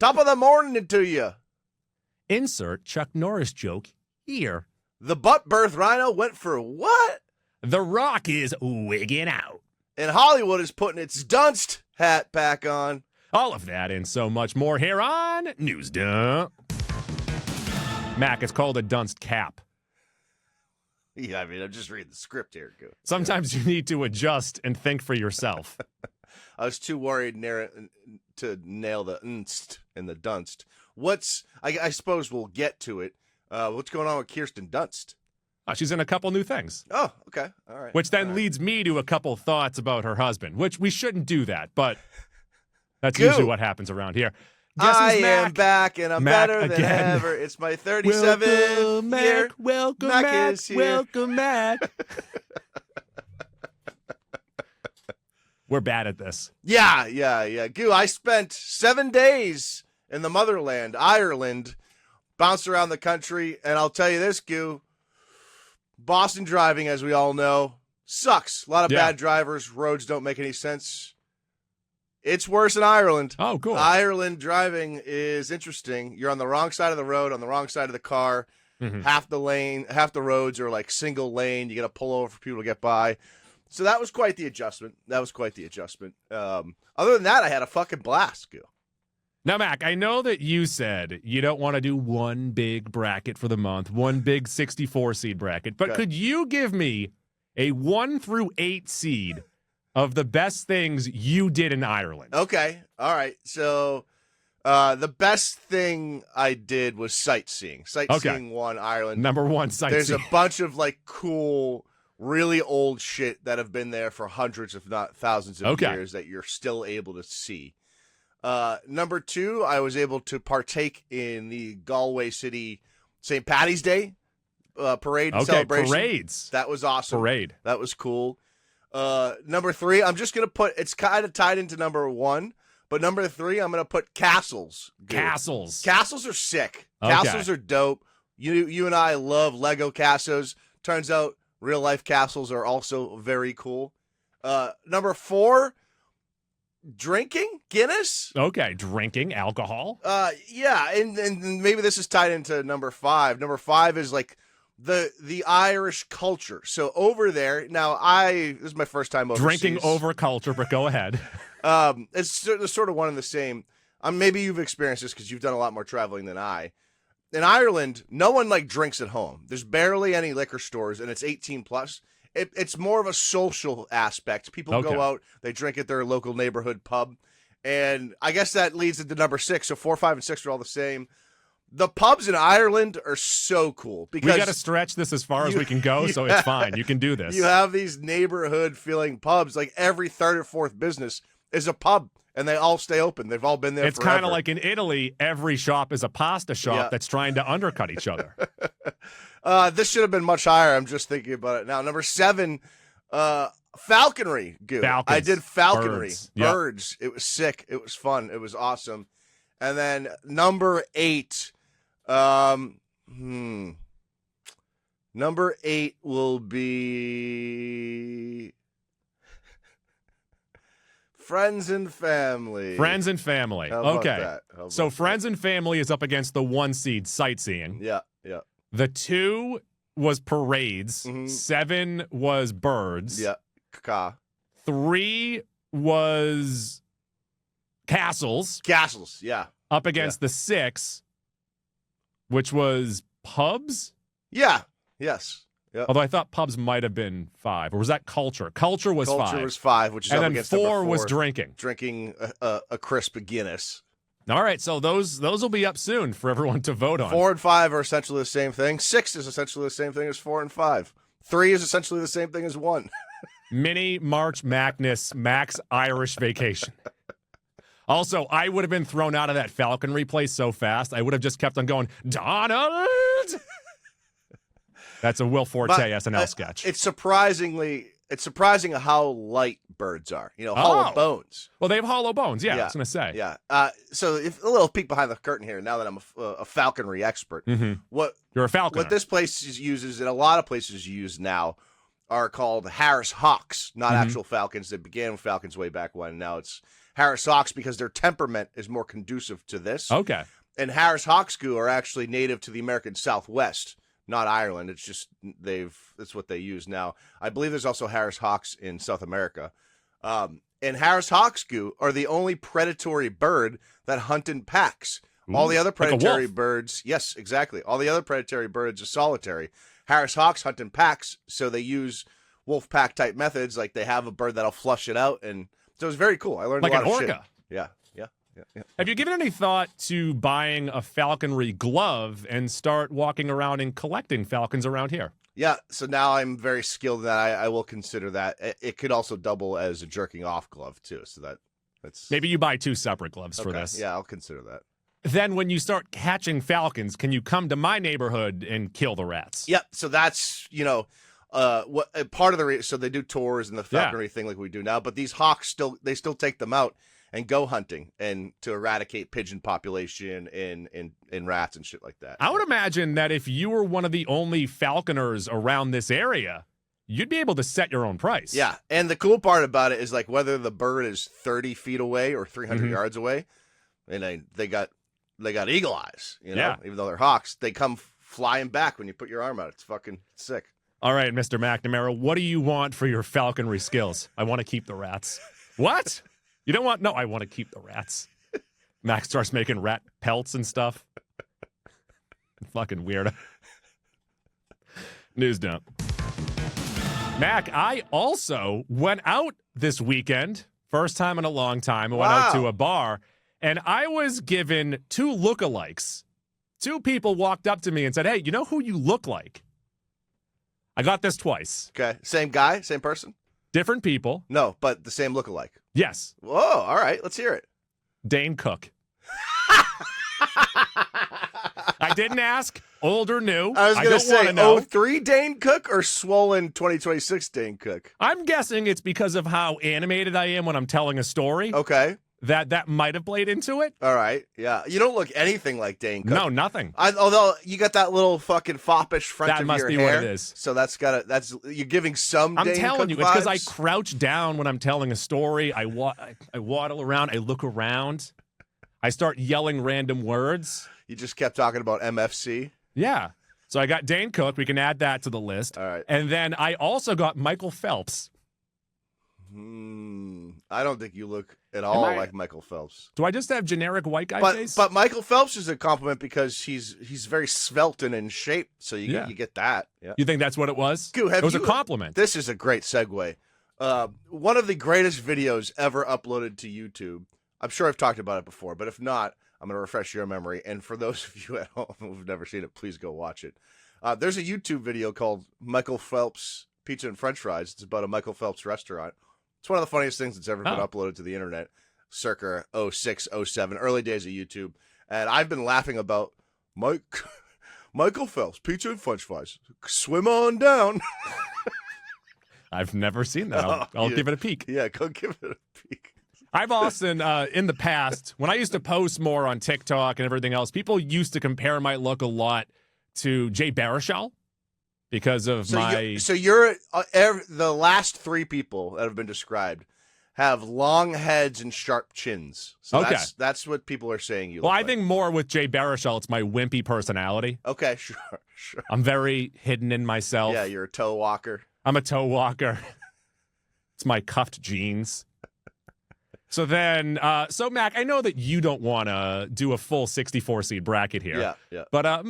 Top of the morning to you. Insert Chuck Norris joke here. The butt birth Rhino went for what? The Rock is wigging out. And Hollywood is putting its Dunst hat back on. All of that and so much more here on News Dump. Mac, it's called a Dunst cap. Yeah, I mean, I'm just reading the script here. Go. Sometimes you need to adjust and think for yourself. I was too worried to nail the nst and the Dunst. I suppose we'll get to it. What's going on with Kirsten Dunst? She's in a couple new things. Oh, okay. All right. Which then leads me to a couple thoughts about her husband, which we shouldn't do that, but that's Goo. Usually what happens around here. Guess I who's Mac? am back, and I'm Mac better than again. ever. It's my 37th year. Welcome, Mac Mac. is here. Welcome, Mac. We're bad at this. Yeah. Goo, I spent 7 days in the motherland, Ireland, bounced around the country, and I'll tell you this, Goo, Boston driving, as we all know, sucks. A lot of bad drivers. Roads don't make any sense. It's worse in Ireland. Oh, cool. Ireland driving is interesting. You're on the wrong side of the road, on the wrong side of the car. Mm-hmm. Half the roads are like single lane. You got to pull over for people to get by. So that was quite the adjustment. Other than that, I had a fucking blast, Goo. Now, Mac, I know that you said you don't want to do one big bracket for the month, one big 64 seed bracket, but could you give me a 1 through 8 seed of the best things you did in Ireland? Okay. All right. So the best thing I did was sightseeing. Sightseeing one, Ireland. Number one, sightseeing. There's a bunch of like cool, really old shit that have been there for hundreds, if not thousands of years that you're still able to see. Number 2, I was able to partake in the Galway City St. Paddy's Day parade and celebration. Parades. That was awesome. Parade. That was cool. Number 3, I'm just going to put, it's kind of tied into number 1, but number 3, I'm going to put castles. Castles. Castles are sick. Okay. Castles are dope. You and I love Lego castles. Turns out real life castles are also very cool. Number 4, drinking Guinness. Okay, drinking alcohol. Yeah, and maybe this is tied into number 5. Number 5 is like the Irish culture. So over there, now this is my first time overseas. Drinking over culture, but go ahead. It's sort of one and the same. Maybe you've experienced this because you've done a lot more traveling than I. In Ireland, no one like drinks at home. There's barely any liquor stores, and it's 18 plus. It's more of a social aspect. People go out, they drink at their local neighborhood pub, and I guess that leads into number 6. So 4, 5, and 6 are all the same. The pubs in Ireland are so cool because we got to stretch this as far as we can go, so it's fine. You can do this. You have these neighborhood feeling pubs. Like every third or fourth business is a pub, and they all stay open. They've all been there. It's kind of like in Italy, every shop is a pasta shop that's trying to undercut each other. This should have been much higher. I'm just thinking about it now. Number 7, falconry. Goo. Falcons. I did falconry. Birds. It was sick. It was fun. It was awesome. And then number 8, number 8 will be friends and family. Friends and family. How about Okay. that? How about So friends and family is up against the 1 seed sightseeing. Yeah. The 2 was parades. Mhm. 7 was birds. Yeah. Caca. 3 was castles. Castles. Yeah. Up against the 6, which was pubs. Yeah. Yes. Yep. Although I thought pubs might have been 5. Or was that culture? Culture was 5. Culture was 5, which is and up then against 4 number 4 was drinking. Drinking a crisp Guinness. All right, so those will be up soon for everyone to vote on. 4 and 5 are essentially the same thing. 6 is essentially the same thing as 4 and 5. 3 is essentially the same thing as 1. Mini March Madness Max Irish Vacation. Also, I would have been thrown out of that falconry place so fast, I would have just kept on going, Donald! That's a Will Forte SNL sketch. It's surprising how light birds are. Hollow bones. Well, they have hollow bones. Yeah, I was going to say. Yeah. So if a little peek behind the curtain here, now that I'm a falconry expert, You're a falconer. What this place uses, and a lot of places use now, are called Harris Hawks, not actual falcons. They began with falcons way back when. Now it's Harris Hawks because their temperament is more conducive to this. Okay. And Harris Hawks goo are actually native to the American Southwest, not Ireland. It's just that's what they use now. I believe there's also Harris Hawks in South America. And Harris Hawks goo are the only predatory bird that hunt in packs. All the other predatory birds, yes, exactly. All the other predatory birds are solitary. Harris Hawks hunt in packs, so they use wolf pack type methods. Like they have a bird that'll flush it out, and so it was very cool. I learned like a lot an of orca. shit. Yeah. Have you given any thought to buying a falconry glove and start walking around and collecting falcons around here? Yeah, so now I'm very skilled in that. I will consider that. It could also double as a jerking off glove too. So that's maybe you buy 2 separate gloves for this. Yeah, I'll consider that. Then when you start catching falcons, can you come to my neighborhood and kill the rats? Yep. So that's what part of the so they do tours and the falconry thing like we do now. But these hawks still take them out and go hunting and to eradicate pigeon population in rats and shit like that. I would imagine that if you were one of the only falconers around this area, you'd be able to set your own price. Yeah, and the cool part about it is like whether the bird is 30 feet away or 300 yards away, and they got eagle eyes, even though they're hawks, they come flying back when you put your arm out. It's fucking sick. All right, Mr. McNamara, what do you want for your falconry skills? I want to keep the rats. What? You don't want? No, I want to keep the rats. Max starts making rat pelts and stuff. Fucking weirdo. News dump. Mac, I also went out this weekend. First time in a long time. I went out to a bar, and I was given 2 lookalikes. 2 people walked up to me and said, hey, you know who you look like? I got this twice. Okay. Same guy? Same person? Different people. No, but the same lookalike. Yes. Whoa, all right. Let's hear it. Dane Cook. I didn't ask. Old or new. I was going to say, know. 03 Dane Cook or swollen 2026 Dane Cook? I'm guessing it's because of how animated I am when I'm telling a story. Okay. That might have played into it. All right. Yeah. You don't look anything like Dane Cook. No, nothing. Although you got that little fucking foppish front that of must your be hair. what it is. So you're giving some I'm Dane telling Cook you, it's because I vibes. crouch down when I'm telling a story. I waddle around. I look around. I start yelling random words. You just kept talking about MFC. Yeah. So I got Dane Cook. We can add that to the list. All right. And then I also got Michael Phelps. I don't think you look at all like Michael Phelps. Do I just have generic white guy face? But Michael Phelps is a compliment because he's very svelte and in shape. So you get that. Yeah. You think that's what it was? Goo, it was a compliment. This is a great segue. One of the greatest videos ever uploaded to YouTube. I'm sure I've talked about it before, but if not, I'm going to refresh your memory. And for those of you at home who've never seen it, please go watch it. There's a YouTube video called Michael Phelps Pizza and French Fries. It's about a Michael Phelps restaurant. It's one of the funniest things that's ever been uploaded to the internet, circa 06, 07, early days of YouTube. And I've been laughing about Michael Phelps, Pizza and French Fries. Swim on down. I've never seen that. I'll give it a peek. Yeah, go give it a peek. I've often, in the past, when I used to post more on TikTok and everything else, people used to compare my look a lot to Jay Baruchel because of my... You're the last 3 people that have been described have long heads and sharp chins. So okay. That's what people are saying you look Well, I like. think more with Jay Baruchel, it's my wimpy personality. Okay, sure. I'm very hidden in myself. Yeah, you're a toe walker. I'm a toe walker. It's my cuffed jeans. So then, Mac, I know that you don't want to do a full 64 seed bracket here. Yeah. But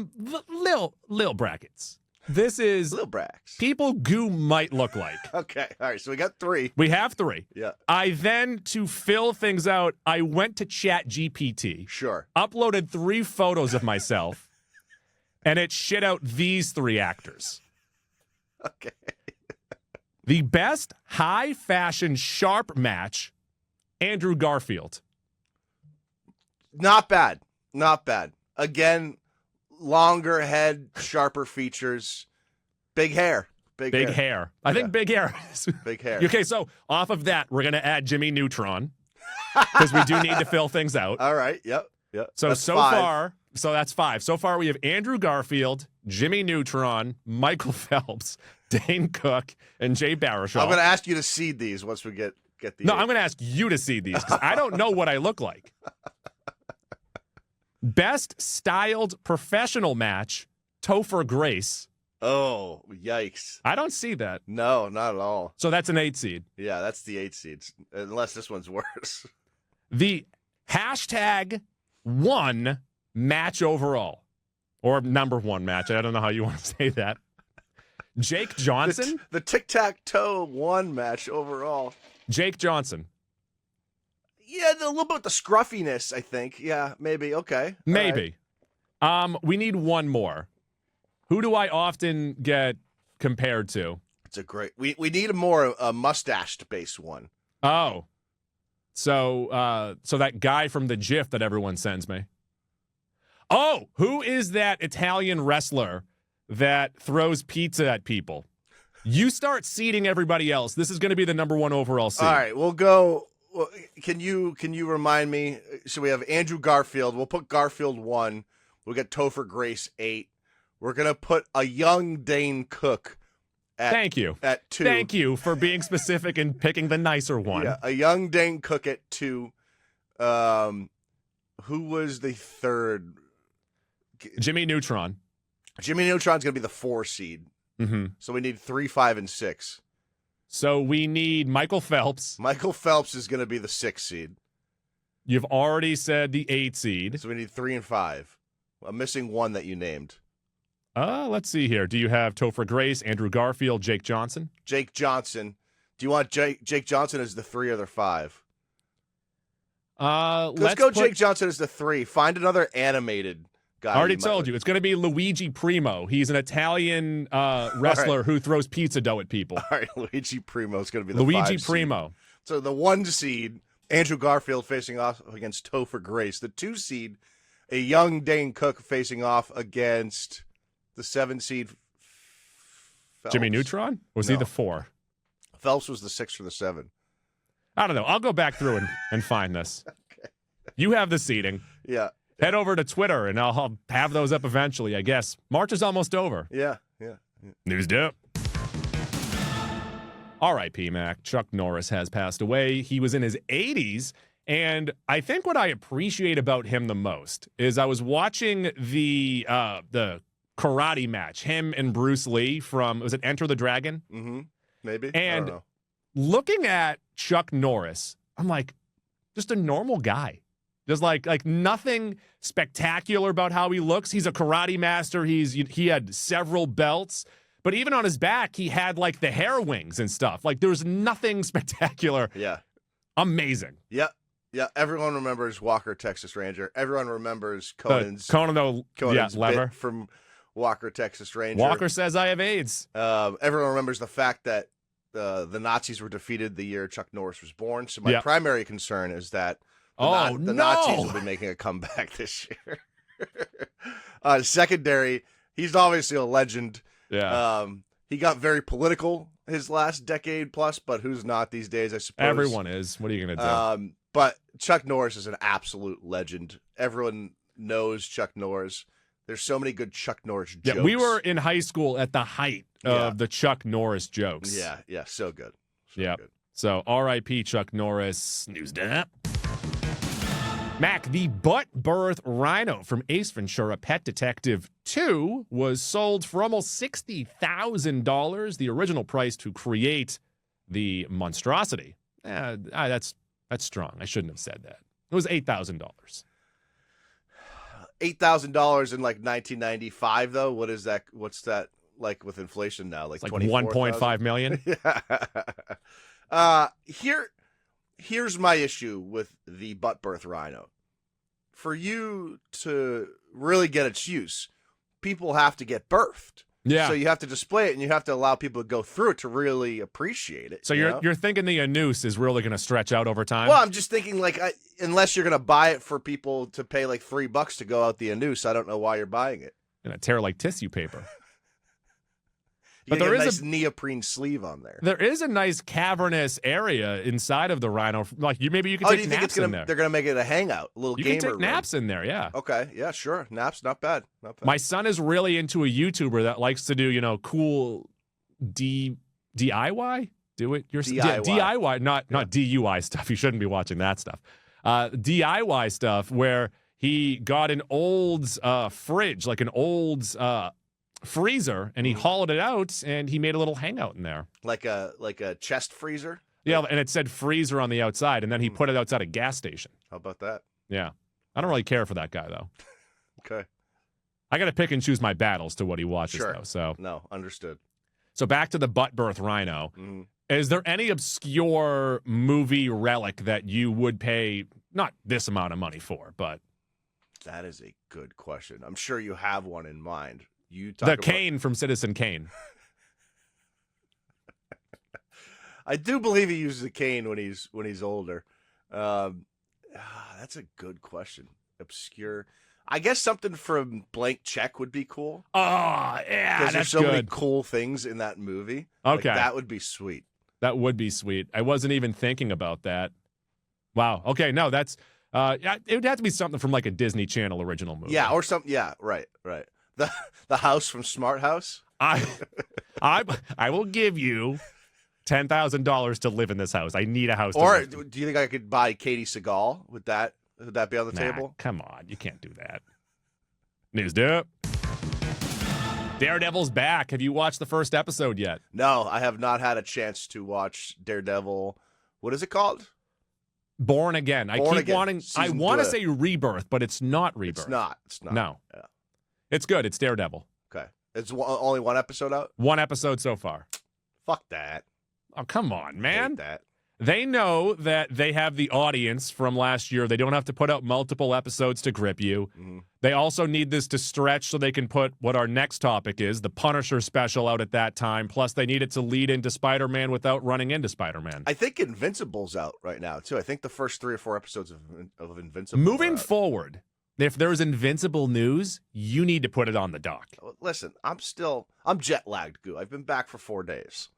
little brackets. This is little bracks. People Goo might look like. Okay, all right. So we got 3. We have 3. Yeah. I then, to fill things out, I went to ChatGPT. Sure. Uploaded 3 photos of myself, and it shit out these 3 actors. Okay. The best high fashion sharp match. Andrew Garfield. Not bad. Again, longer head, sharper features, big hair. Big hair. I think big hair. Big hair. Okay, so off of that, we're going to add Jimmy Neutron because we do need to fill things out. All right. Yep. So far, that's 5. So far, we have Andrew Garfield, Jimmy Neutron, Michael Phelps, Dane Cook, and Jay Baruchel. I'm going to ask you to seed these once we get get the. No, 8. I'm going to ask you to seed these because I don't know what I look like. Best styled professional match, Topher Grace. Oh, yikes! I don't see that. No, not at all. So that's an 8 seed. Yeah, that's the 8 seeds. Unless this one's worse. The #1 match overall, or number 1 match. I don't know how you want to say that. Jake Johnson? The tic-tac-toe 1 match overall. Jake Johnson. Yeah, a little bit with the scruffiness, I think. Yeah, maybe. Okay. Maybe. Right. We need one more. Who do I often get compared to? It's a great. We need a more mustached based one. Oh. So that guy from the GIF that everyone sends me. Oh, who is that Italian wrestler that throws pizza at people? You start seeding everybody else. This is going to be the number 1 overall seed. All right, we'll go. Well, can you remind me? So we have Andrew Garfield. We'll put Garfield 1. We'll get Topher Grace 8. We're gonna put a young Dane Cook at. Thank you. At 2. Thank you for being specific and picking the nicer one. Yeah, a young Dane Cook at 2. Who was the third? Jimmy Neutron. Jimmy Neutron's gonna be the 4 seed. Mm-hmm. So we need 3, 5, and 6. So we need Michael Phelps. Michael Phelps is going to be the 6 seed. You've already said the 8 seed. So we need 3 and 5. I'm missing 1 that you named. Let's see here. Do you have Topher Grace, Andrew Garfield, Jake Johnson? Jake Johnson. Do you want Jake Johnson as the 3 or the 5? Let's go Jake Johnson as the 3. Find another animated guy. I already told you. It's going to be Luigi Primo. He's an Italian wrestler who throws pizza dough at people. All right, Luigi Primo is going to be the Luigi 5 Primo. Seed. So the 1 seed, Andrew Garfield facing off against Topher Grace. The 2 seed, a young Dane Cook facing off against the 7 seed. Phelps. Jimmy Neutron? Or was he the 4? Phelps was the 6 or the 7. I don't know. I'll go back through and find this. Okay. You have the seeding. Yeah. Head over to Twitter, and I'll have those up eventually, I guess. March is almost over. Yeah. News up. R.I.P. Mac. Chuck Norris has passed away. He was in his 80s, and I think what I appreciate about him the most is I was watching the karate match, him and Bruce Lee from, was it Enter the Dragon? Mm-hmm. Maybe. And I don't know. Looking at Chuck Norris, I'm like, just a normal guy. There's like nothing spectacular about how he looks. He's a karate master. He had several belts, but even on his back, he had like the hair wings and stuff. Like there was nothing spectacular. Yeah. Amazing. Yep. Yeah. Everyone remembers Walker, Texas Ranger. Everyone remembers Conan's lever bit from Walker, Texas Ranger. Walker says I have AIDS. Everyone remembers the fact that the Nazis were defeated the year Chuck Norris was born. So my primary concern is that the Nazis will be making a comeback this year. Secondary, he's obviously a legend. Yeah. He got very political his last decade plus, but who's not these days, I suppose. Everyone is. What are you going to do? But Chuck Norris is an absolute legend. Everyone knows Chuck Norris. There's so many good Chuck Norris jokes. Yeah, we were in high school at the height of the Chuck Norris jokes. Yeah, so good. Good. So R.I.P. Chuck Norris. News up. Mac, the butt birth Rhino from Ace Ventura Pet Detective 2 was sold for almost $60,000, the original price to create the monstrosity. That's strong. I shouldn't have said that. It was $8,000. $8,000 in like 1995, though. What is that? What's that like with inflation now? Like 1.5 million. Yeah. Here's my issue with the butt birth Rhino. For you to really get its use, people have to get birthed. Yeah. So you have to display it, and you have to allow people to go through it to really appreciate it. So you're thinking the noose is really going to stretch out over time? Well, I'm just thinking unless you're going to buy it for people to pay like $3 to go out the noose, I don't know why you're buying it. Going to tear like tissue paper. But there is a nice neoprene sleeve on there. There is a nice cavernous area inside of the Rhino. Like maybe you can take naps in there. They're going to make it a hangout, a little gamer room. You can take naps in there, yeah. Okay, yeah, sure. Naps, not bad. My son is really into a YouTuber that likes to do, cool DIY. Do it yourself. DIY. DIY, not DUI stuff. You shouldn't be watching that stuff. DIY stuff where he got an old fridge, like an old freezer, and he hollowed it out, and he made a little hangout in there. Like a chest freezer? Yeah, and it said freezer on the outside, and then he put it outside a gas station. How about that? Yeah. I don't really care for that guy, though. Okay. I got to pick and choose my battles to what he watches, Sure. though. So. No, understood. So back to the butt birth Rhino. Mm. Is there any obscure movie relic that you would pay not this amount of money for, but That is a good question. I'm sure you have one in mind. You talk the about... Kane from Citizen Kane? I do believe he uses a cane when he's older. That's a good question. Obscure. I guess something from Blank Check would be cool. Oh, yeah, Because that's there's so good. many cool things in that movie. Okay. Like, that would be sweet. That would be sweet. I wasn't even thinking about that. Wow. Okay, no, that's it would have to be something from like a Disney Channel original movie. Yeah, or something. Yeah, right. The house from Smart House. I will give you $10,000 to live in this house. I need a house. To Or live in. do you think I could buy Katie Seagal? Would that be on the table? Come on, you can't do that. News up. Daredevil's back. Have you watched the first episode yet? No, I have not had a chance to watch Daredevil. What is it called? Born Again. I want to say Rebirth, but it's not Rebirth. It's not. No. Yeah. It's good. It's Daredevil. Okay. It's only one episode out? One episode so far. Fuck that. Oh, come on, man. Hate that. They know that they have the audience from last year. They don't have to put out multiple episodes to grip you. Mm-hmm. They also need this to stretch so they can put what our next topic is, the Punisher special, out at that time. Plus, they need it to lead into Spider-Man without running into Spider-Man. I think Invincible's out right now, too. I think the first 3 or 4 episodes of Invincible Moving are out. forward, if there's Invincible news, you need to put it on the dock. Listen, I'm jet lagged, Goo. I've been back for 4 days.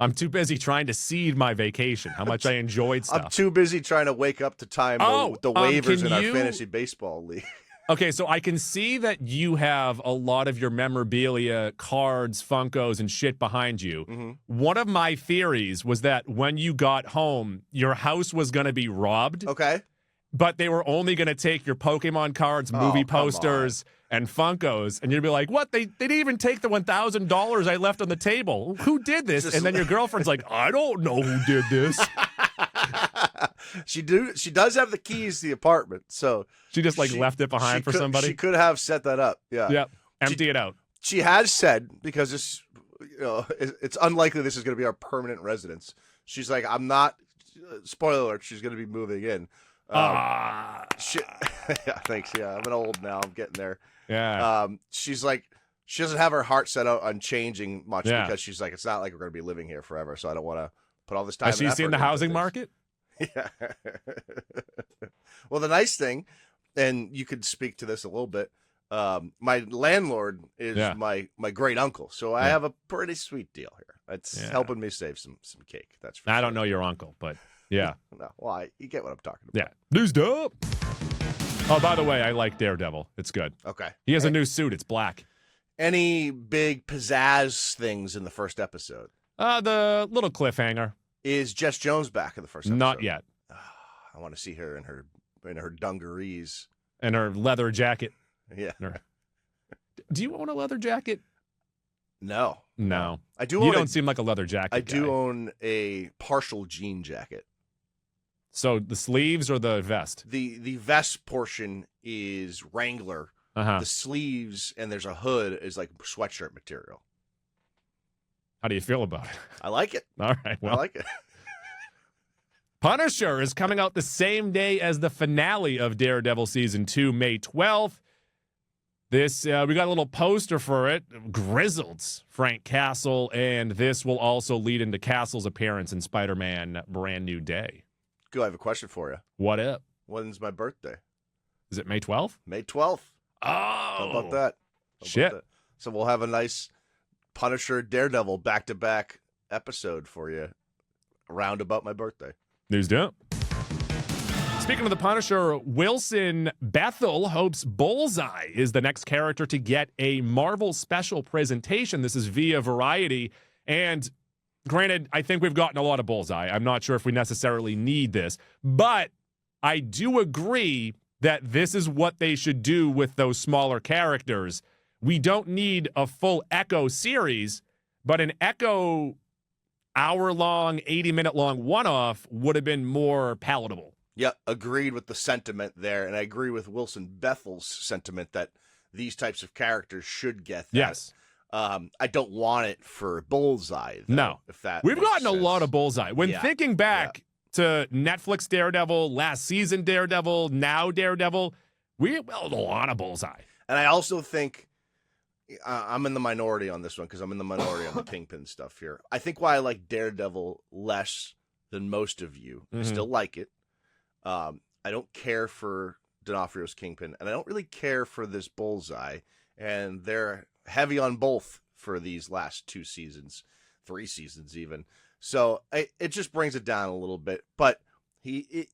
I'm too busy trying to seed my vacation, how much I enjoyed stuff. I'm too busy trying to wake up to time the waivers in our fantasy baseball league. Okay, so I can see that you have a lot of your memorabilia, cards, Funkos, and shit behind you. Mm-hmm. One of my theories was that when you got home, your house was going to be robbed. Okay. But they were only going to take your Pokemon cards, movie posters, and Funkos. And you'd be like, what? They didn't even take the $1,000 I left on the table. Who did this? And then your girlfriend's like, I don't know who did this. She does have the keys to the apartment, so she just left it behind for somebody. She could have set that up. Yeah. Yep. Empty it out. She has said, because it's unlikely this is going to be our permanent residence. She's like, I'm not. Spoiler alert: she's going to be moving in. Yeah, thanks. Yeah, I'm old now. I'm getting there. Yeah. She's like, she doesn't have her heart set out on changing much because she's like, it's not like we're going to be living here forever, so I don't want to put all this time. Has she seen the housing market? Yeah. Well, the nice thing, and you could speak to this a little bit. My landlord is my great uncle, so I have a pretty sweet deal here. It's helping me save some cake. That's for I sure. don't know your uncle, but yeah. No, well, you get what I'm talking about. Yeah. News up. Oh, by the way, I like Daredevil. It's good. Okay. He has a new suit. It's black. Any big pizzazz things in the first episode? The little cliffhanger. Is Jess Jones back in the first episode? Not yet. I want to see her in her dungarees and her leather jacket. Yeah. Do you own a leather jacket? No. I do. You don't seem like a leather jacket. I do own a partial jean jacket. So the sleeves or the vest? The vest portion is Wrangler. The sleeves and there's a hood is like sweatshirt material. How do you feel about it? I like it. All right. Well, I like it. Punisher is coming out the same day as the finale of Daredevil Season 2, May 12th. This, we got a little poster for it. Grizzled's Frank Castle, and this will also lead into Castle's appearance in Spider-Man Brand New Day. Go, I have a question for you. What up? When's my birthday? Is it May 12th? May 12th. Oh. How about that? Shit. So we'll have a nice Punisher Daredevil back-to-back episode for you around about my birthday. News dump. Speaking of the Punisher, Wilson Bethel hopes Bullseye is the next character to get a Marvel special presentation. This is via Variety. And granted, I think we've gotten a lot of Bullseye. I'm not sure if we necessarily need this, but I do agree that this is what they should do with those smaller characters. We don't need a full Echo series, but an Echo hour-long, 80-minute-long one-off would have been more palatable. Yeah, agreed with the sentiment there, and I agree with Wilson Bethel's sentiment that these types of characters should get that. Yes. I don't want it for Bullseye, though, No. if that We've makes gotten sense. a lot of Bullseye. When thinking back to Netflix Daredevil, last season Daredevil, now Daredevil, we held a lot of Bullseye. And I also think I'm in the minority on this one because I'm in the minority on the Kingpin stuff here. I think why I like Daredevil less than most of you, I still like it. I don't care for D'Onofrio's Kingpin, and I don't really care for this Bullseye, and they're heavy on both for these last 2 seasons, 3 seasons even. So it just brings it down a little bit. But I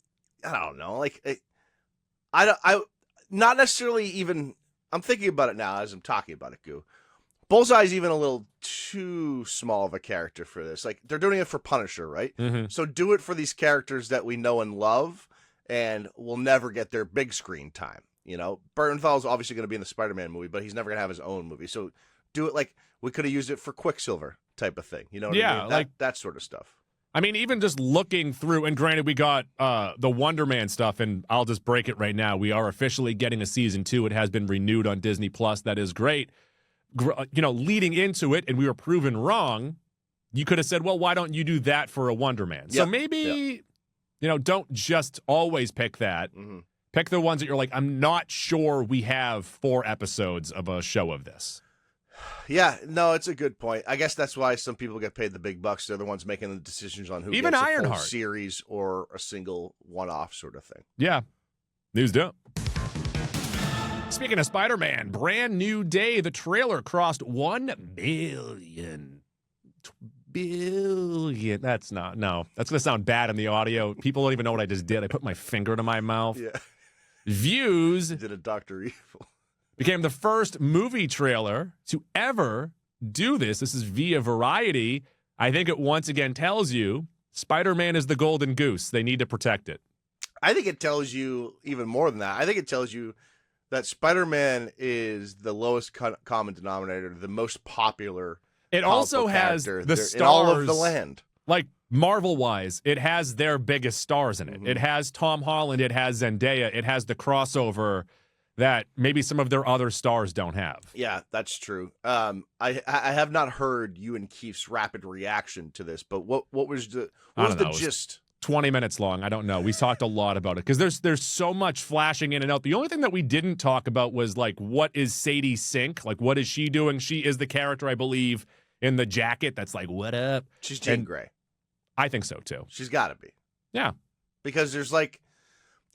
don't know, like I not necessarily even. I'm thinking about it now as I'm talking about it. Goo, Bullseye's even a little too small of a character for this. Like they're doing it for Punisher, right? Mm-hmm. So do it for these characters that we know and love, and will never get their big screen time. You know, Bernthal obviously going to be in the Spider-Man movie, but he's never going to have his own movie. So do it like we could have used it for Quicksilver type of thing. You know what I mean? like that sort of stuff. I mean, even just looking through, and granted, we got the Wonder Man stuff, and I'll just break it right now. We are officially getting a season 2. It has been renewed on Disney Plus. That is great. You know, leading into it, and we were proven wrong. You could have said, well, why don't you do that for a Wonder Man? So maybe, you know, don't just always pick that. Mm-hmm. Pick the ones that you're like, I'm not sure we have 4 episodes of a show of this. Yeah, no, it's a good point. I guess that's why some people get paid the big bucks. They're the ones making the decisions on who even gets a Ironheart full series or a single one-off sort of thing. Yeah. News dump. Speaking of Spider-Man, brand new day. The trailer crossed 1 billion. Billion. That's going to sound bad in the audio. People don't even know what I just did. I put my finger to my mouth. Yeah. Views. You did a Dr. Evil. Became the first movie trailer to ever do this. This is via Variety. I think it once again tells you Spider-Man is the golden goose. They need to protect it. I think it tells you even more than that. I think it tells you that Spider-Man is the lowest common denominator, the most popular. It also has the stars in all of the land. Like Marvel-wise, it has their biggest stars in it. Mm-hmm. It has Tom Holland. It has Zendaya. It has the crossover that maybe some of their other stars don't have. Yeah, that's true. I have not heard you and Keith's rapid reaction to this, but what was the gist? 20 minutes long. I don't know. We talked a lot about it because there's so much flashing in and out. The only thing that we didn't talk about was like, what is Sadie Sink? Like, what is she doing? She is the character, I believe, in the jacket that's like, what up? She's Jean Grey. I think so too. She's got to be. Yeah. Because there's like,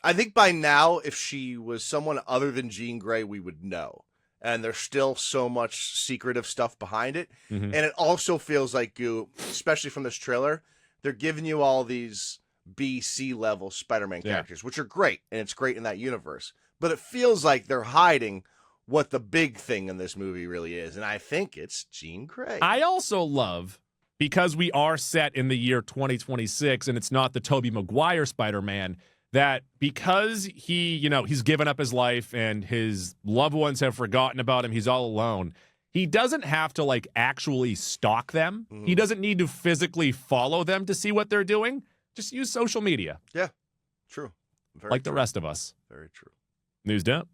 I think by now, if she was someone other than Jean Grey, we would know. And there's still so much secretive stuff behind it. Mm-hmm. And it also feels like, especially from this trailer, they're giving you all these B, C level Spider-Man characters, which are great. And it's great in that universe. But it feels like they're hiding what the big thing in this movie really is. And I think it's Jean Grey. I also love, because we are set in the year 2026 and it's not the Tobey Maguire Spider-Man, that because he's given up his life and his loved ones have forgotten about him, he's all alone. He doesn't have to like actually stalk them. Mm-hmm. He doesn't need to physically follow them to see what they're doing. Just use social media. Yeah, true. Very like true. The rest of us. Very true. News dump.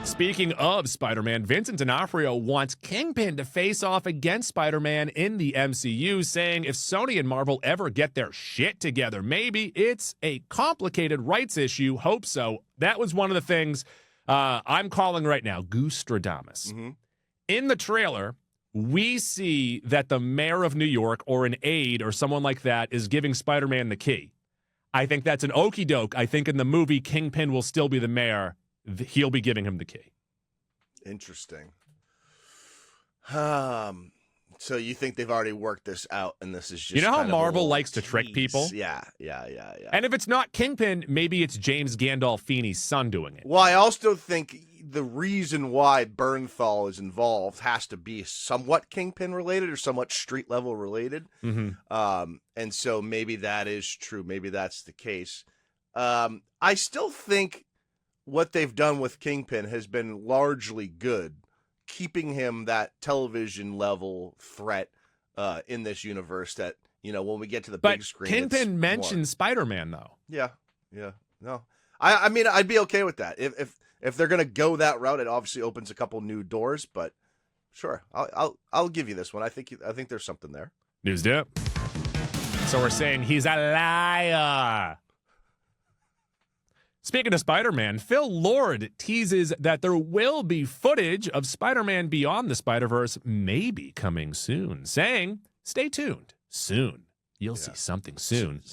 Speaking of Spider-Man, Vincent D'Onofrio wants Kingpin to face off against Spider-Man in the MCU, saying if Sony and Marvel ever get their shit together, maybe it's a complicated rights issue. Hope so. That was one of the things I'm calling right now, Goostradamus. Mm-hmm. In the trailer, we see that the mayor of New York or an aide or someone like that is giving Spider-Man the key. I think that's an okie doke. I think in the movie, Kingpin will still be the mayor. He'll be giving him the key. Interesting. So you think they've already worked this out, and this is just you know how Marvel likes tease. to trick people? Yeah. And if it's not Kingpin, maybe it's James Gandolfini's son doing it. Well, I also think the reason why Bernthal is involved has to be somewhat Kingpin related or somewhat street level related. Mm-hmm. And so maybe that is true. Maybe that's the case. I still think what they've done with Kingpin has been largely good, keeping him that television level threat in this universe that, when we get to the big screen. Kingpin mentioned Spider-Man, though. Yeah. No. I mean, I'd be okay with that. If they're gonna go that route, it obviously opens a couple new doors. But sure, I'll give you this one. I think there's something there. News dip. So we're saying he's a liar. Speaking of Spider-Man, Phil Lord teases that there will be footage of Spider-Man Beyond the Spider-Verse maybe coming soon, saying, "Stay tuned. Soon. You'll see something soon."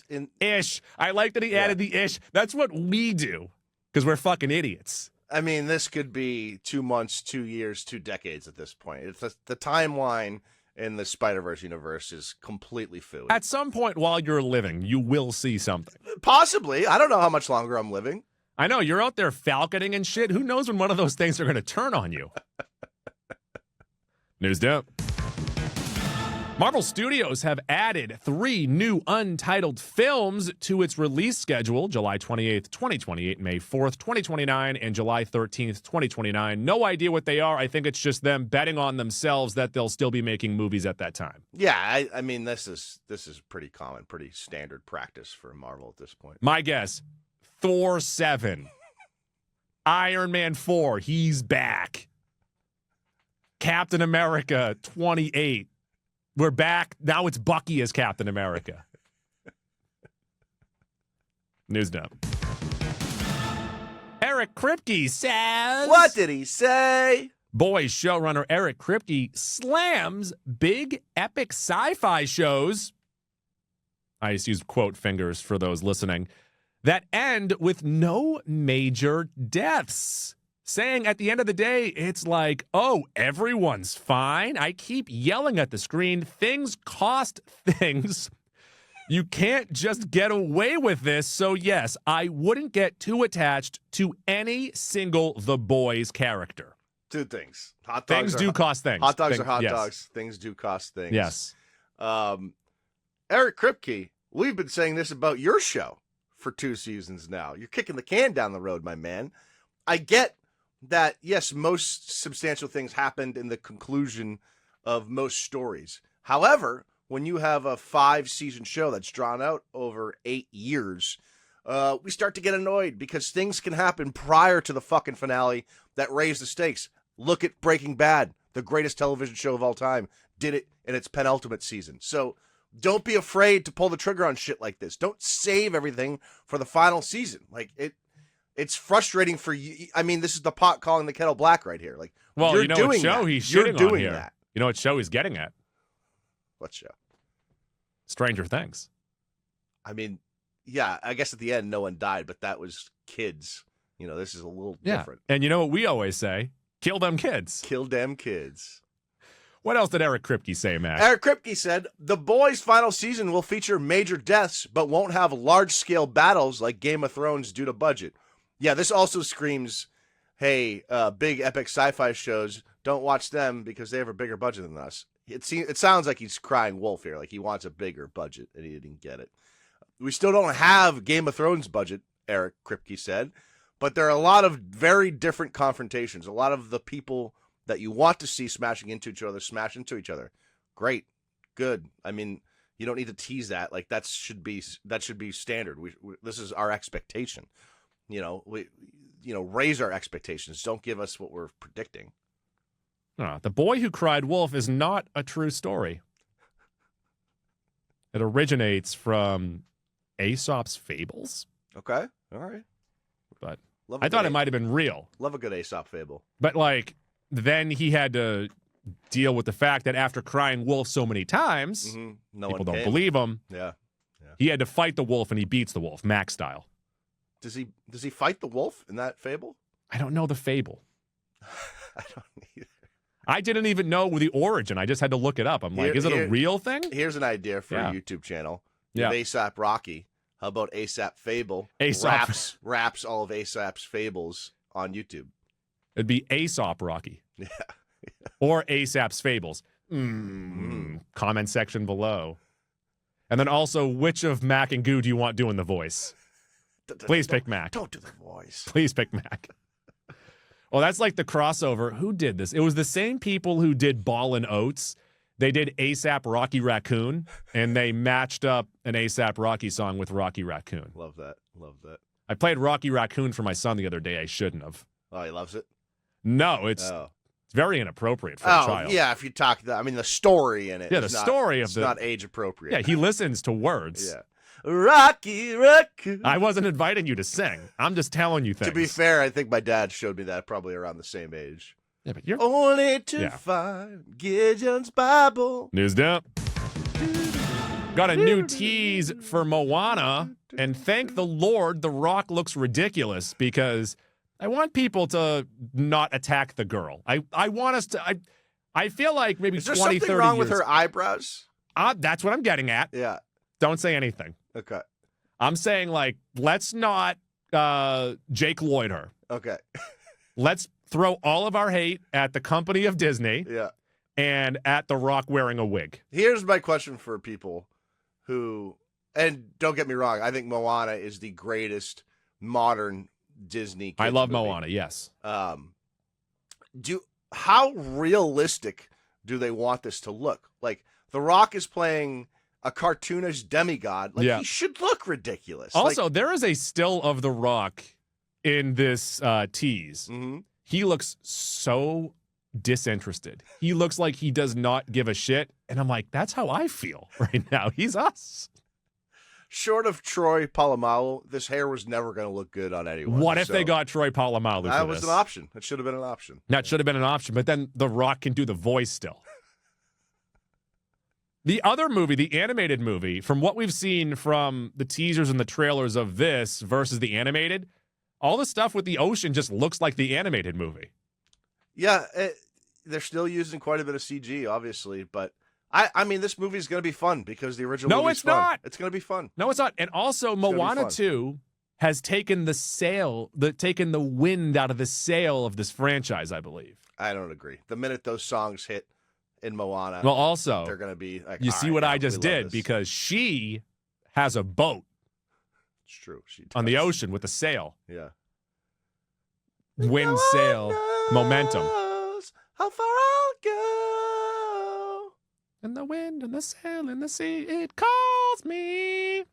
Ish. I like that he added the ish. That's what we do because we're fucking idiots. I mean, this could be 2 months, 2 years, 2 decades at this point. It's the timeline in the Spider-Verse universe is completely fooey. At some point while you're living, you will see something. Possibly. I don't know how much longer I'm living. I know. You're out there falconing and shit. Who knows when one of those things are going to turn on you? News dump. Marvel Studios have added 3 new untitled films to its release schedule: July 28th, 2028, May 4th, 2029, and July 13th, 2029. No idea what they are. I think it's just them betting on themselves that they'll still be making movies at that time. Yeah, I mean, this is pretty common, pretty standard practice for Marvel at this point. My guess, Thor 7. Iron Man 4, he's back. Captain America 28. We're back. Now it's Bucky as Captain America. News dump. Eric Kripke says... What did he say? Boys showrunner Eric Kripke slams big epic sci-fi shows, I just use quote fingers for those listening, that end with no major deaths. Saying at the end of the day, it's like, oh, everyone's fine. I keep yelling at the screen. Things cost things. You can't just get away with this. So, yes, I wouldn't get too attached to any single The Boys character. 2 things. Things do cost things. Hot dogs are hot dogs. Things do cost things. Yes. Eric Kripke, we've been saying this about your show for 2 seasons now. You're kicking the can down the road, my man. I get that, yes, most substantial things happened in the conclusion of most stories. However, when you have a 5-season show that's drawn out over 8 years, we start to get annoyed because things can happen prior to the fucking finale that raise the stakes. Look at Breaking Bad, the greatest television show of all time, did it in its penultimate season. So don't be afraid to pull the trigger on shit like this. Don't save everything for the final season. It's frustrating for you. I mean, this is the pot calling the kettle black right here. Like, well, you're you know doing what show that. he's You're shitting doing on here. that. You know what show he's getting at? What show? Stranger Things. I mean, yeah, I guess at the end no one died, but that was kids. This is a little different. And you know what we always say? Kill them kids. Kill them kids. What else did Eric Kripke say, Matt? Eric Kripke said, The Boys' final season will feature major deaths, but won't have large-scale battles like Game of Thrones due to budget. Yeah, this also screams, hey, big epic sci-fi shows, don't watch them because they have a bigger budget than us. It sounds like he's crying wolf here, like he wants a bigger budget, and he didn't get it. We still don't have Game of Thrones budget, Eric Kripke said, but there are a lot of very different confrontations. A lot of the people that you want to see smashing into each other smash into each other. Great. Good. I mean, you don't need to tease that. Like, that should be standard. This is our expectation. Raise our expectations. Don't give us what we're predicting. The Boy Who Cried Wolf is not a true story. It originates from Aesop's Fables. Okay. All right. But I thought it might have been real. Love a good Aesop fable. But, then he had to deal with the fact that after crying wolf so many times, people don't believe him. Yeah. He had to fight the wolf, and he beats the wolf, Mac style. Does he fight the wolf in that fable? I don't know the fable. I don't either. I didn't even know the origin. I just had to look it up. I'm like, is it a real thing? Here's an idea for a YouTube channel. Yeah. Aesop Rocky. How about Aesop Fable? Aesop raps all of Aesop's fables on YouTube. It'd be Aesop Rocky. Yeah. Or Aesop's Fables. Comment section below. And then also, which of Mac and Goo do you want doing the voice? Please pick Mac. Don't do the voice. Please pick Mac. Well, that's like the crossover. Who did this? It was the same people who did Ball and Oates. They did ASAP Rocky Raccoon, and they matched up an ASAP Rocky song with Rocky Raccoon. Love that. Love that. I played Rocky Raccoon for my son the other day. I shouldn't have. Oh, he loves it? No, it's very inappropriate for a child. Yeah, if you talk, the story in it. Yeah, the story of it's not age appropriate. Yeah, he listens to words. Yeah. Rocky Raccoon. I wasn't inviting you to sing. I'm just telling you things. To be fair, I think my dad showed me that probably around the same age. Yeah, but you're only to find Gideon's Bible. News dump. Got a new tease for Moana, and thank the Lord, The Rock looks ridiculous because I want people to not attack the girl. I want us to. I feel like maybe 20, 30 years. Is there something wrong with her eyebrows? That's what I'm getting at. Yeah. Don't say anything. Okay. I'm saying, like, let's not Jake Lloyd her. Okay. Let's throw all of our hate at the company of Disney. Yeah. And at The Rock wearing a wig. Here's my question for people who, and don't get me wrong, I think Moana is the greatest modern Disney kids I love movie. Moana, yes. How realistic do they want this to look? Like, The Rock is playing a cartoonish demigod. Like, he should look ridiculous. Also, there is a still of The Rock in this tease. Mm-hmm. He looks so disinterested. He looks like he does not give a shit. And I'm like, that's how I feel right now. He's us. Short of Troy Polamalu, this hair was never going to look good on anyone. What if they got Troy Polamalu for that this? was an option. It should have been an option. That should have been an option, but then The Rock can do the voice still. The other movie, the animated movie, from what we've seen from the teasers and the trailers of this versus the animated, all the stuff with the ocean just looks like the animated movie. Yeah, they're still using quite a bit of CG, obviously, but I mean, this movie is going to be fun because the original movie is fun. No, it's not. It's going to be fun. No, it's not. And also, Moana 2 has taken taken the wind out of the sail of this franchise, I believe. I don't agree. The minute those songs hit in Moana, well, also, they're going to be like, you see what I just did because she has a boat. It's true. She does. On the ocean with a sail. Yeah. Wind, sail, momentum. How far I'll go. And the wind and the sail and the sea, it calls me.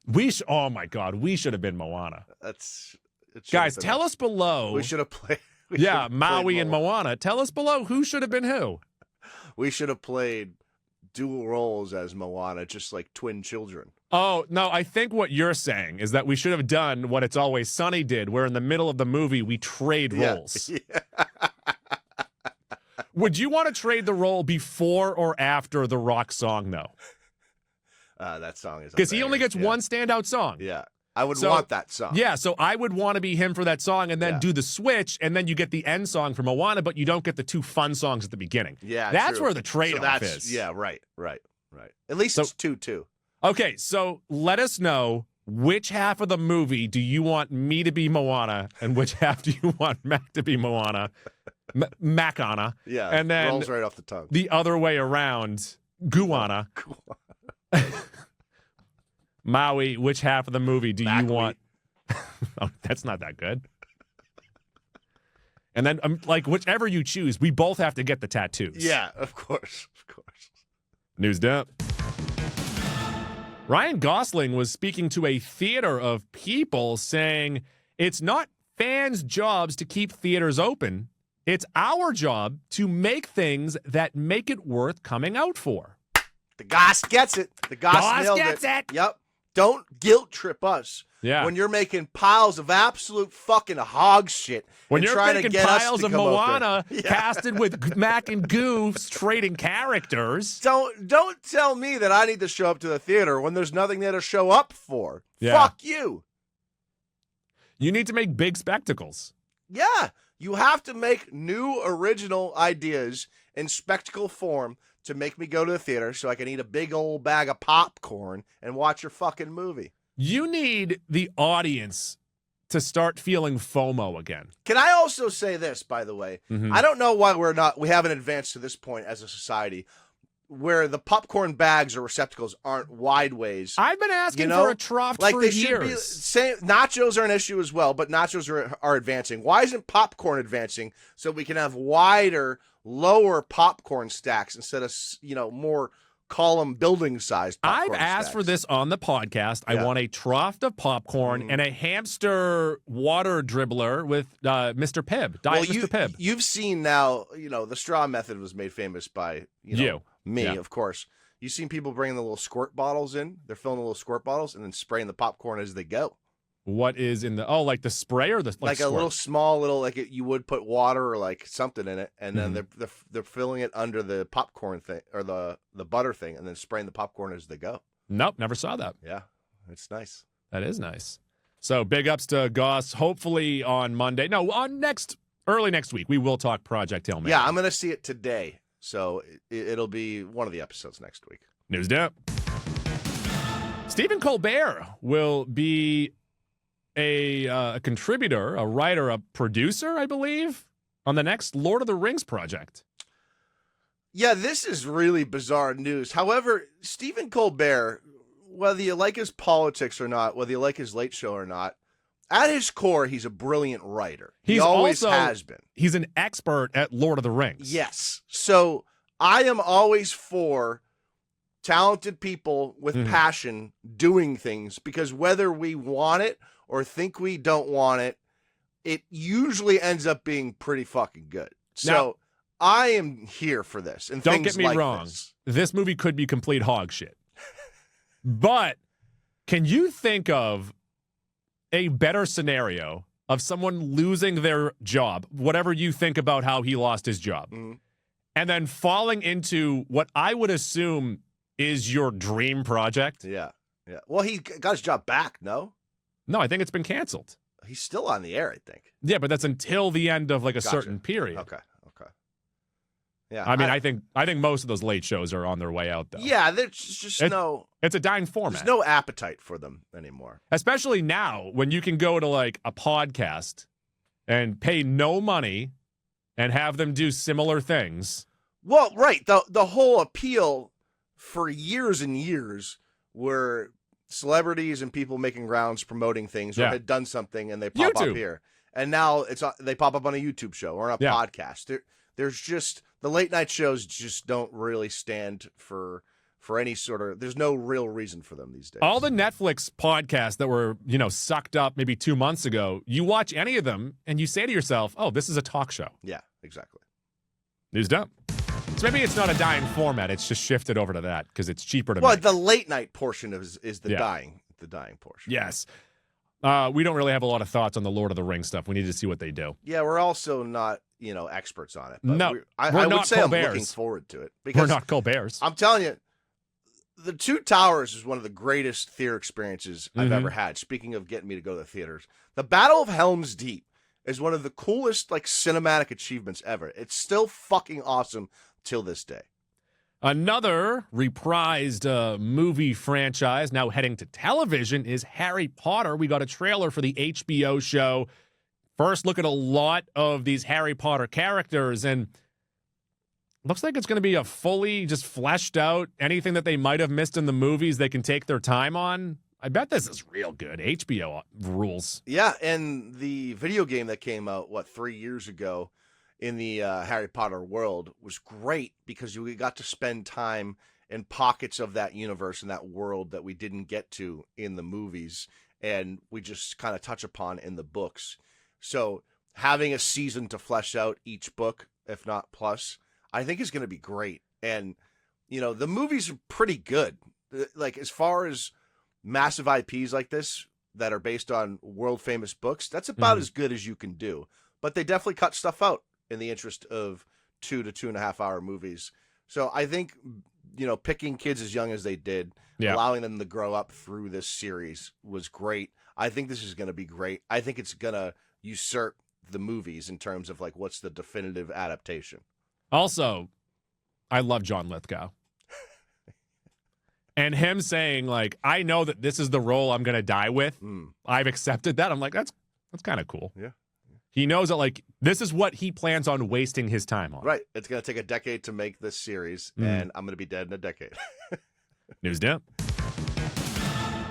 Oh my God, we should have been Moana. Guys, tell us below. We should have played. Maui and Moana. Tell us below who should have been who. We should have played dual roles as Moana, just like twin children. Oh, no, I think what you're saying is that we should have done what It's Always Sunny did, where in the middle of the movie we trade roles. Yeah. Would you want to trade the role before or after the Rock song, though? That song is because he only gets one standout song. Yeah. I would want that song. Yeah, so I would want to be him for that song and then do the switch, and then you get the end song from Moana, but you don't get the two fun songs at the beginning. Yeah, that's where the trade-off is. Yeah, right. At least it's 2-2. Okay, so let us know which half of the movie do you want me to be Moana, and which half do you want Mac to be Moana, Macana. Yeah, and then rolls right off the tongue. The other way around, Guana. Maui, which half of the movie do you want? Oh, that's not that good. And then, like, whichever you choose, we both have to get the tattoos. Yeah, of course. News dump. Ryan Gosling was speaking to a theater of people saying it's not fans' jobs to keep theaters open. It's our job to make things that make it worth coming out for. The Goss gets it. The Goss nailed gets it. Yep. Don't guilt trip us when you're making piles of absolute fucking hog shit. When you're making piles of Moana casted with Mac and Goofs trading characters. Don't tell me that I need to show up to the theater when there's nothing there to show up for. Yeah. Fuck you. You need to make big spectacles. Yeah. You have to make new original ideas in spectacle form to make me go to the theater so I can eat a big old bag of popcorn and watch your fucking movie. You need the audience to start feeling FOMO again. Can I also say this, by the way? Mm-hmm. I don't know why we haven't advanced to this point as a society where the popcorn bags or receptacles aren't wideways. I've been asking for a trough like for they years. Should be. Nachos are an issue as well, but nachos are advancing. Why isn't popcorn advancing so we can have wider, lower popcorn stacks instead of more column building sized popcorn I've asked stacks? for this on the podcast. I want a trough of popcorn and a hamster water dribbler with Mr. Pibb. Mr. Pibb. You've seen now, the straw method was made famous by me, of course. You've seen people bringing the little squirt bottles in. They're filling the little squirt bottles and then spraying the popcorn as they go. What is in the like the spray or the like a little small you would put water or like something in it, and then they're filling it under the popcorn thing or the butter thing, and then spraying the popcorn as they go. Nope, never saw that. Yeah, it's nice. That is nice. So big ups to Goss. Hopefully on Monday. No, early next week we will talk Project Hail Mary. Yeah, I'm gonna see it today, so it'll be one of the episodes next week. News dump. Stephen Colbert will be a contributor, a writer, a producer, I believe, on the next Lord of the Rings project. Yeah, this is really bizarre news. However, Stephen Colbert, whether you like his politics or not, whether you like his late show or not, at his core, he's a brilliant writer. He always has been. He's an expert at Lord of the Rings. Yes. So I am always for talented people with passion doing things, because whether we want it or think we don't want it, it usually ends up being pretty fucking good. So now, I am here for this. And don't get me wrong. This movie could be complete hog shit. But can you think of a better scenario of someone losing their job, whatever you think about how he lost his job, and then falling into what I would assume is your dream project? Yeah. Yeah. Well, he got his job back, no? No, I think it's been canceled. He's still on the air, I think. Yeah, but that's until the end of like a certain period. Okay. Yeah. I mean, I think most of those late shows are on their way out, though. Yeah, there's just it's a dying format. There's no appetite for them anymore. Especially now when you can go to like a podcast and pay no money and have them do similar things. Well, right. The whole appeal for years and years were celebrities and people making rounds promoting things or had done something and they pop up here. And now they pop up on a YouTube show or on a podcast. There's just the late night shows just don't really stand for any sort of. There's no real reason for them these days. All the Netflix podcasts that were sucked up maybe 2 months ago, you watch any of them and you say to yourself, "Oh, this is a talk show." Yeah, exactly. News dump. So maybe it's not a dying format; it's just shifted over to that because it's cheaper to. Well, the late night portion is the dying portion. Yes. We don't really have a lot of thoughts on the Lord of the Rings stuff. We need to see what they do. Yeah, we're also not, experts on it. But no, I would say Colbert's. I'm looking forward to it. Because we're not Colbert's. I'm telling you, The Two Towers is one of the greatest theater experiences I've ever had. Speaking of getting me to go to the theaters. The Battle of Helm's Deep is one of the coolest, cinematic achievements ever. It's still fucking awesome till this day. Another reprised movie franchise now heading to television is Harry Potter. We got a trailer for the HBO show. First look at a lot of these Harry Potter characters, and looks like it's going to be a fully just fleshed out, anything that they might have missed in the movies they can take their time on. I bet this is real good. HBO rules. Yeah, and the video game that came out, 3 years ago, in the Harry Potter world was great because we got to spend time in pockets of that universe and that world that we didn't get to in the movies, and we just kind of touch upon in the books. So having a season to flesh out each book, if not plus, I think is going to be great. And, the movies are pretty good. As far as massive IPs like this that are based on world famous books, that's about as good as you can do. But they definitely cut stuff out in the interest of 2 to 2.5 hour movies. So I think, picking kids as young as they did, allowing them to grow up through this series was great. I think this is going to be great. I think it's going to usurp the movies in terms of what's the definitive adaptation. Also, I love John Lithgow. And him saying, I know that this is the role I'm going to die with. I've accepted that. I'm like, That's kind of cool. Yeah. He knows that, like, this is what he plans on wasting his time on. Right. It's going to take a decade to make this series, and I'm going to be dead in a decade. News dump.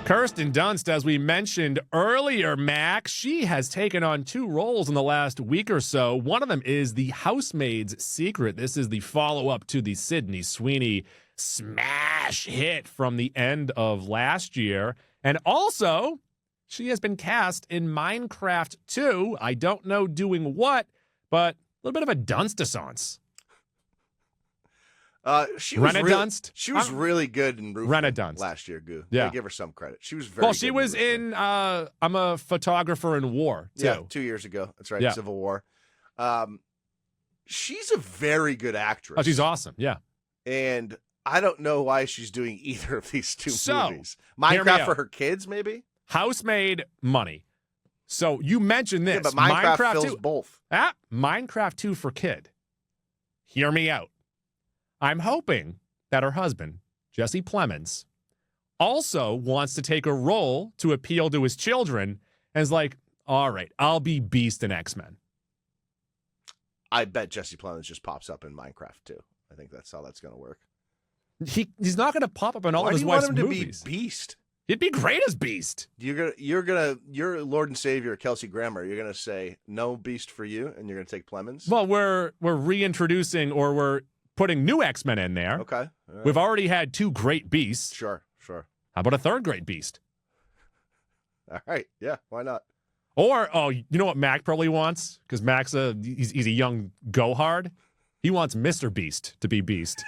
Kirsten Dunst, as we mentioned earlier, Mac, she has taken on 2 roles in the last week or so. One of them is The Housemaid's Secret. This is the follow-up to the Sydney Sweeney smash hit from the end of last year. And also, she has been cast in Minecraft 2. I don't know doing what, but a little bit of a Dunst-assance. She was Dunst? She was really good in Rena Dunst last year, Goo. Yeah. I give her some credit. She was very well, she good was in I'm a Photographer in War, too. Yeah, 2 years ago. That's right, Yeah. Civil War. She's a very good actress. Oh, she's awesome, yeah. And I don't know why she's doing either of these 2 movies. hear me Minecraft out. for her kids, maybe? Housemaid, money. So you mentioned this. Yeah, but Minecraft fills 2. both. Minecraft 2 for kid. Hear me out. I'm hoping that her husband, Jesse Plemons, also wants to take a role to appeal to his children and is like, all right, I'll be Beast in X-Men. I bet Jesse Plemons just pops up in Minecraft too. I think that's how that's going to work. He's not going to pop up in all Why of his do you want wife's him movies. to be Beast? He'd be great as Beast. Your Lord and Savior Kelsey Grammer. You're gonna say no Beast for you, and you're gonna take Plemons. Well, we're reintroducing, or we're putting new X-Men in there. Okay, all right. We've already had 2 great Beasts. Sure. How about a 3rd great Beast? All right, yeah, why not? Or, you know what Mac probably wants? Because Mac's he's a young go-hard. He wants Mr. Beast to be Beast.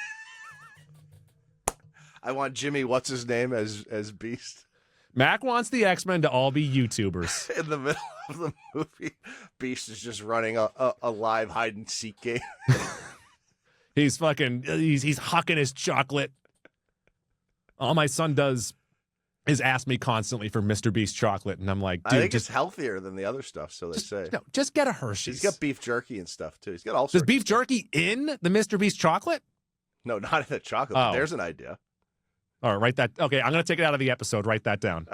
I want Jimmy, what's his name, as Beast. Mac wants the X-Men to all be YouTubers. In the middle of the movie, Beast is just running a live hide-and-seek game. He's hucking his chocolate. All my son does is ask me constantly for Mr. Beast chocolate, and I'm like, dude, I think it's healthier than the other stuff, so they say. No, just get a Hershey's. He's got beef jerky and stuff, too. He's got all Does sorts beef of stuff. jerky in the Mr. Beast chocolate? No, not in the chocolate, but there's an idea. All right, write that. Okay, I'm going to take it out of the episode. Write that down.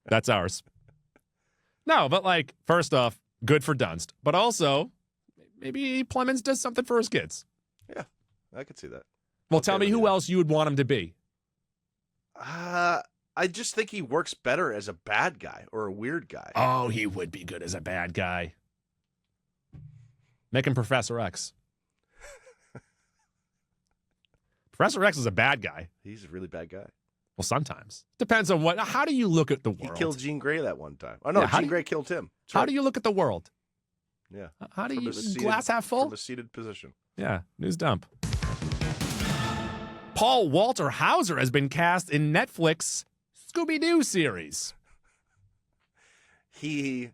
That's ours. No, but like, first off, good for Dunst. But also, maybe Plemons does something for his kids. Yeah, I could see that. Well, tell me who else you would want him to be. I just think he works better as a bad guy or a weird guy. Oh, he would be good as a bad guy. Make him Professor X. Professor X is a bad guy. He's a really bad guy. Well, sometimes. Depends on what. How do you look at the world? He killed Jean Grey that one time. Oh, no, Yeah, Jean Grey killed him. That's How right. do you look at the world? Yeah. How do From you a seated- glass half full? From a seated position. Yeah, news dump. Paul Walter Hauser has been cast in Netflix Scooby-Doo series. He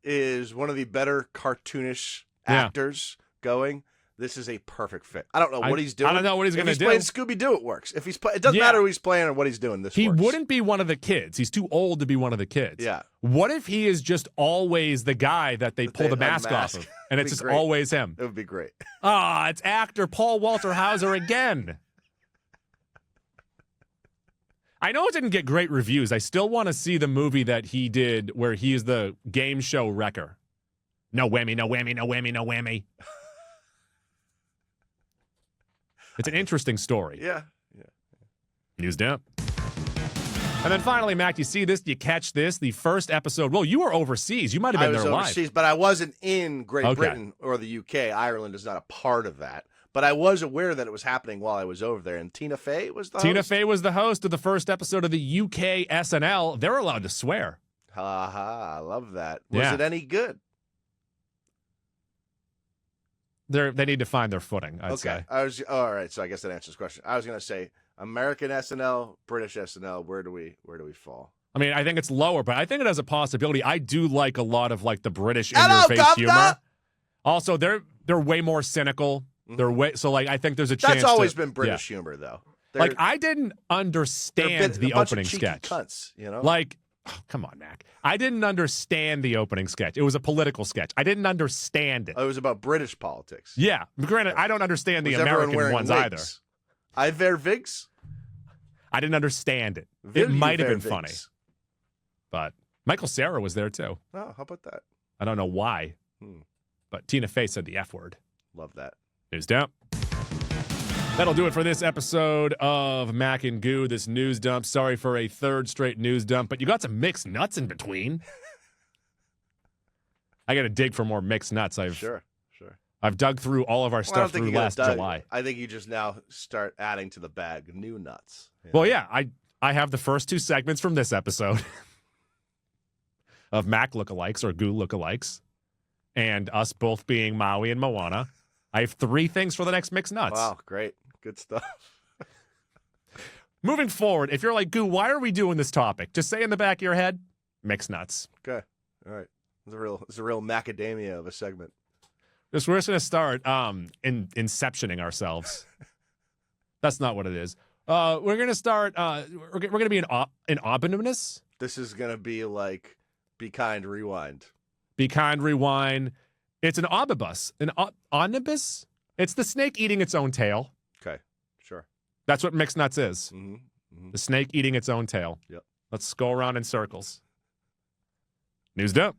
is one of the better cartoonish actors going. This is a perfect fit. I don't know what he's doing. I don't know what he's going to do. If he's playing Scooby-Doo, it works. If he's it doesn't matter who he's playing or what he's doing. This He works. wouldn't be one of the kids. He's too old to be one of the kids. Yeah. What if he is just always the guy that they pull the mask off of, and it's just great. always him? It would be great. It's actor Paul Walter Hauser again. I know it didn't get great reviews. I still want to see the movie that he did where he is the game show wrecker. No whammy, no whammy, no whammy, no whammy. It's an interesting story. Yeah. News dump. And then finally, Mac, you see this? You catch this? The first episode. Well, you were overseas. You might have been there live. Overseas, but I wasn't in Great Britain or the UK. Ireland is not a part of that. But I was aware that it was happening while I was over there. And Tina Fey was the host? Tina Fey was the host of the first episode of the UK SNL. They're allowed to swear. Ha ha, I love that. Was Yeah. it any good? They need to find their footing, I'd say. All right, so I guess that answers the question. I was going to say American SNL, British SNL, where do we fall? I mean, I think it's lower, but I think it has a possibility. I do like a lot of like the British Hello, in-your-face governor! humor. Also, they're way more cynical. They're way so like I think there's a chance. That's always been British humor, though. Like I didn't understand the opening sketch. Cunts, you know? Like, oh, come on, Mac. I didn't understand the opening sketch. It was a political sketch. I didn't understand it. Oh, it was about British politics. Yeah, granted, I don't understand the Was everyone American wearing ones wigs? either. I wear wigs. I didn't understand it. Will It you might have wear been funny, wigs? but Michael Cera was there too. Oh, how about that? I don't know why, but Tina Fey said the F word. Love that. News dump. That'll do it for this episode of Mac and Goo, this news dump. Sorry for a third straight news dump, but you got some mixed nuts in between. I got to dig for more mixed nuts. Sure. I've dug through all of our stuff through last July. I think you just now start adding to the bag new nuts. Yeah. Well, yeah, I have the first two segments from this episode of Mac lookalikes or Goo lookalikes, and us both being Maui and Moana. I have 3 things for the next mixed nuts. Wow, great. Good stuff. Moving forward, if you're like, Goo, why are we doing this topic? Just say in the back of your head, mixed nuts. Okay. All right. It's a real macadamia of a segment. We're just going to start inceptioning ourselves. That's not what it is. We're going to start. We're going to be an omnibus. This is going to be like Be Kind Rewind. Be Kind Rewind. It's an omnibus. An omnibus? It's the snake eating its own tail. Okay, sure. That's what mixed nuts is. Mm-hmm. Mm-hmm. The snake eating its own tail. Yep. Let's go around in circles. News dump.